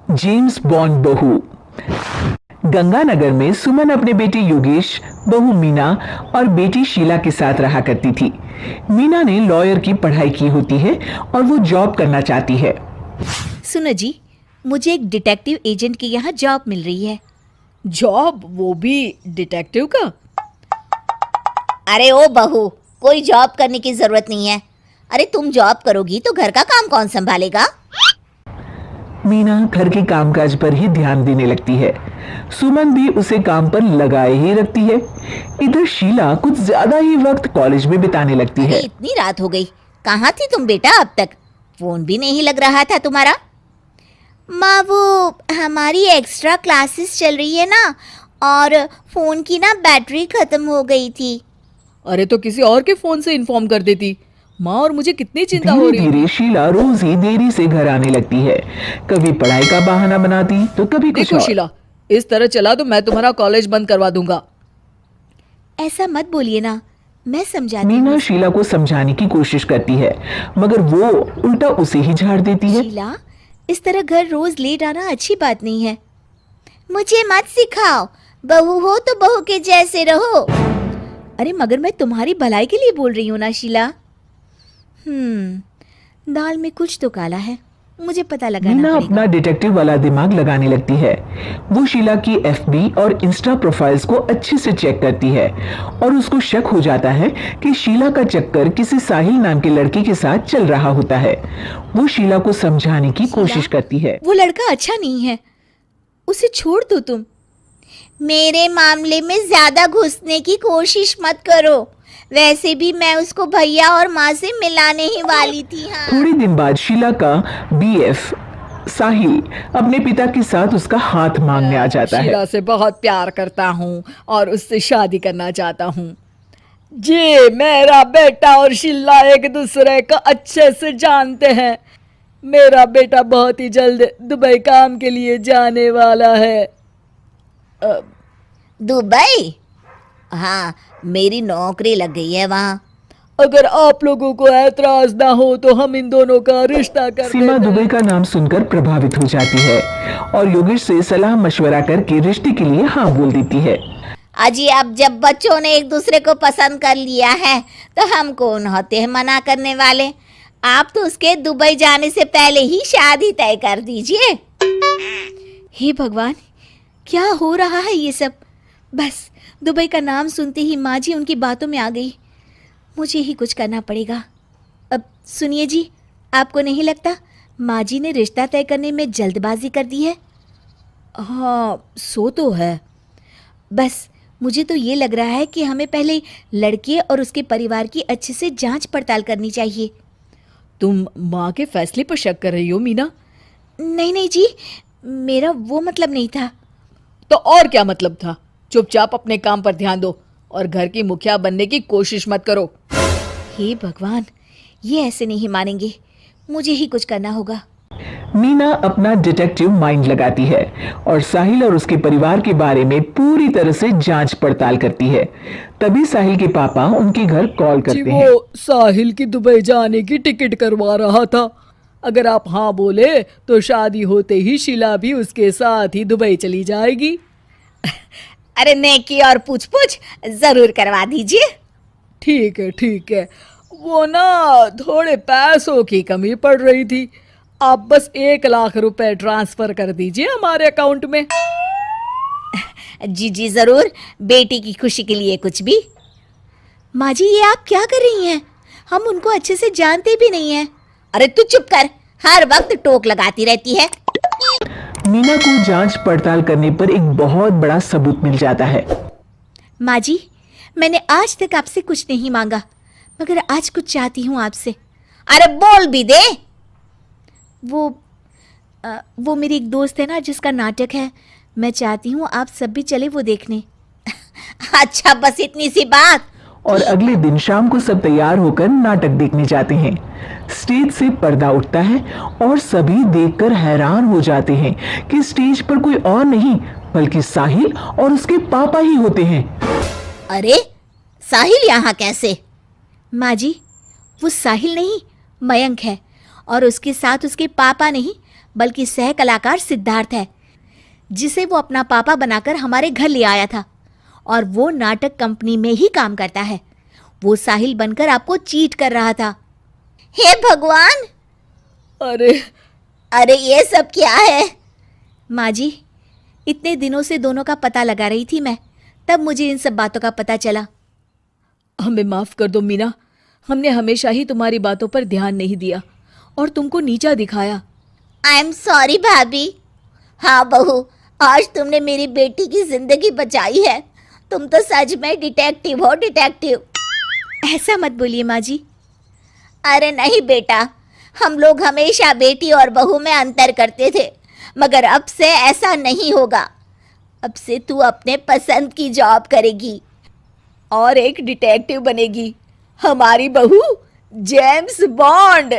James bond बहू। गंगानगर में सुमन अपने बेटे योगेश, बहू मीना और बेटी शीला के साथ रहा करती थी। मीना ने लॉयर की पढ़ाई की होती है और वो जॉब करना चाहती है। सुनो जी, मुझे एक डिटेक्टिव एजेंट के यहाँ जॉब मिल रही है। जॉब, वो भी डिटेक्टिव का? अरे ओ बहू, कोई जॉब करने की जरूरत नहीं है। अरे तुम जॉब करोगी तो घर का काम कौन संभालेगा? मीना घर के कामकाज पर ही ध्यान देने लगती है। सुमन भी उसे काम पर लगाए ही रखती है। इधर शीला कुछ ज्यादा ही वक्त कॉलेज में बिताने लगती है। इतनी रात हो गई, कहाँ थी तुम बेटा अब तक? फोन भी नहीं लग रहा था तुम्हारा। माँ, वो हमारी एक्स्ट्रा क्लासेस चल रही है ना, और फोन की ना बैटरी खत्म हो गई थी। अरे तो किसी और के फोन से इन्फॉर्म कर देती। माँ और मुझे कितनी चिंता हो रही। धीरे शीला रोज ही देरी से घर आने लगती है। कभी पढ़ाई का बहाना बनाती तो कभी कुछ देखो और। शीला, इस तरह चला तो मैं तुम्हारा कॉलेज बंद करवा दूंगा। ऐसा मत बोलिए ना, मैं समझाती मीना हूँ। शीला को समझाने की कोशिश करती है, मगर वो उल्टा उसे ही झाड़ देती है। शीला, इस तरह घर रोज लेट आना अच्छी बात नहीं है। मुझे मत सिखाओ, बहू हो तो बहू के जैसे रहो। अरे मगर मैं तुम्हारी भलाई के लिए बोल रही हूँ ना शीला। दाल में कुछ तो काला है, मुझे पता लगाना मीना पड़ेगा। अपना डिटेक्टिव वाला दिमाग लगाने लगती है। वो शीला की एफबी और इंस्टा प्रोफाइल्स को अच्छे से चेक करती है और उसको शक हो जाता है कि शीला का चक्कर किसी साहिल नाम के लड़के के साथ चल रहा होता है। वो शीला को समझाने की कोशिश करती है। वो लड़का अच्छा नहीं है, उसे छोड़ दो तुम। मेरे मामले में ज्यादा घुसने की कोशिश मत करो, वैसे भी मैं उसको भैया और माँ से मिलाने ही वाली थी। हाँ। थोड़ी दिन बाद शीला का बीएफ साहिल अपने पिता के साथ उसका हाथ मांगने आ जाता है। शीला से बहुत प्यार करता हूँ और उससे शादी करना चाहता हूँ। जी, मेरा बेटा और शीला एक दूसरे को अच्छे से जानते हैं। मेरा बेटा बहुत ही जल्द दुबई काम के लिए जाने वाला है। दुबई? हाँ, मेरी नौकरी लग गई है वहाँ। अगर आप लोगों को ऐतराज ना हो तो हम इन दोनों का रिश्ता कर सीमा देते हैं। दुबई का नाम सुनकर प्रभावित हो जाती है और योगेश से सलाह मशवरा करके रिश्ते के लिए हाँ बोल देती है। अजी, अब जब बच्चों ने एक दूसरे को पसंद कर लिया है तो हम कौन होते हैं मना करने वाले। आप तो उसके दुबई जाने से पहले ही शादी तय कर दीजिए। हे भगवान, क्या हो रहा है ये सब? बस दुबई का नाम सुनते ही माँ जी उनकी बातों में आ गई। मुझे ही कुछ करना पड़ेगा। अब सुनिए जी, आपको नहीं लगता माँ जी ने रिश्ता तय करने में जल्दबाजी कर दी है? हाँ, सो तो है। बस मुझे तो ये लग रहा है कि हमें पहले लड़के और उसके परिवार की अच्छे से जांच पड़ताल करनी चाहिए। तुम माँ के फैसले पर शक कर रही हो मीना? नहीं नहीं जी, मेरा वो मतलब नहीं था। तो और क्या मतलब था? चुपचाप अपने काम पर ध्यान दो और घर की मुखिया बनने की कोशिश मत करो। हे भगवान, ये ऐसे नहीं मानेंगे, मुझे ही कुछ करना होगा। मीना अपना डिटेक्टिव माइंड लगाती है और साहिल और उसके परिवार के बारे में पूरी तरह से जांच पड़ताल करती है। तभी साहिल के पापा उनके घर कॉल जी, करते हैं। वो साहिल की दुबई जाने की टिकट करवा रहा था। अगर आप हाँ बोले तो शादी होते ही शीला भी उसके साथ ही दुबई चली जाएगी। अरे नेकी और पूछ पूछ जरूर करवा दीजिए। ठीक है, ठीक है। वो ना थोड़े पैसों की कमी पड़ रही थी। आप बस 1 लाख रुपए ट्रांसफर कर दीजिए हमारे अकाउंट में। जी जी जरूर, बेटी की खुशी के लिए कुछ भी। माँ जी, ये आप क्या कर रही हैं? हम उनको अच्छे से जानते भी नहीं हैं। अरे तू चुप कर, हर वक्त टोक लगाती रहती है। मीना को जांच पड़ताल करने पर एक बहुत बड़ा सबूत मिल जाता है। माँ जी, मैंने आज तक आपसे कुछ नहीं मांगा, मगर आज कुछ चाहती हूँ आपसे। अरे बोल भी दे। वो मेरी एक दोस्त है ना जिसका नाटक है, मैं चाहती हूँ आप सब भी चले वो देखने। अच्छा, बस इतनी सी बात। और अगले दिन शाम को सब तैयार होकर नाटक देखने जाते हैं। स्टेज से पर्दा उठता है और सभी देखकर हैरान हो जाते हैं कि स्टेज पर कोई और नहीं बल्कि साहिल और उसके पापा ही होते हैं। अरे साहिल यहाँ कैसे? माँ जी, वो साहिल नहीं, मयंक है, और उसके साथ उसके पापा नहीं बल्कि सह कलाकार सिद्धार्थ है, जिसे वो अपना पापा बनाकर हमारे घर ले आया था और वो नाटक कंपनी में ही काम करता है। वो साहिल बनकर आपको चीट कर रहा था। हे भगवान! अरे ये सब क्या है? माँ जी, इतने दिनों से दोनों का पता लगा रही थी मैं, तब मुझे इन सब बातों का पता चला। हमें माफ कर दो मीना, हमने हमेशा ही तुम्हारी बातों पर ध्यान नहीं दिया और तुमको नीचा दिखाया। आई एम सॉरी भाभी। हाँ बहू, आज तुमने मेरी बेटी की जिंदगी बचाई है। तुम तो सच में डिटेक्टिव हो, डिटेक्टिव। ऐसा मत बोलिए माँ जी। अरे नहीं बेटा, हम लोग हमेशा बेटी और बहू में अंतर करते थे, मगर अब से ऐसा नहीं होगा। अब से तू अपने पसंद की जॉब करेगी और एक डिटेक्टिव बनेगी, हमारी बहू जेम्स बॉन्ड।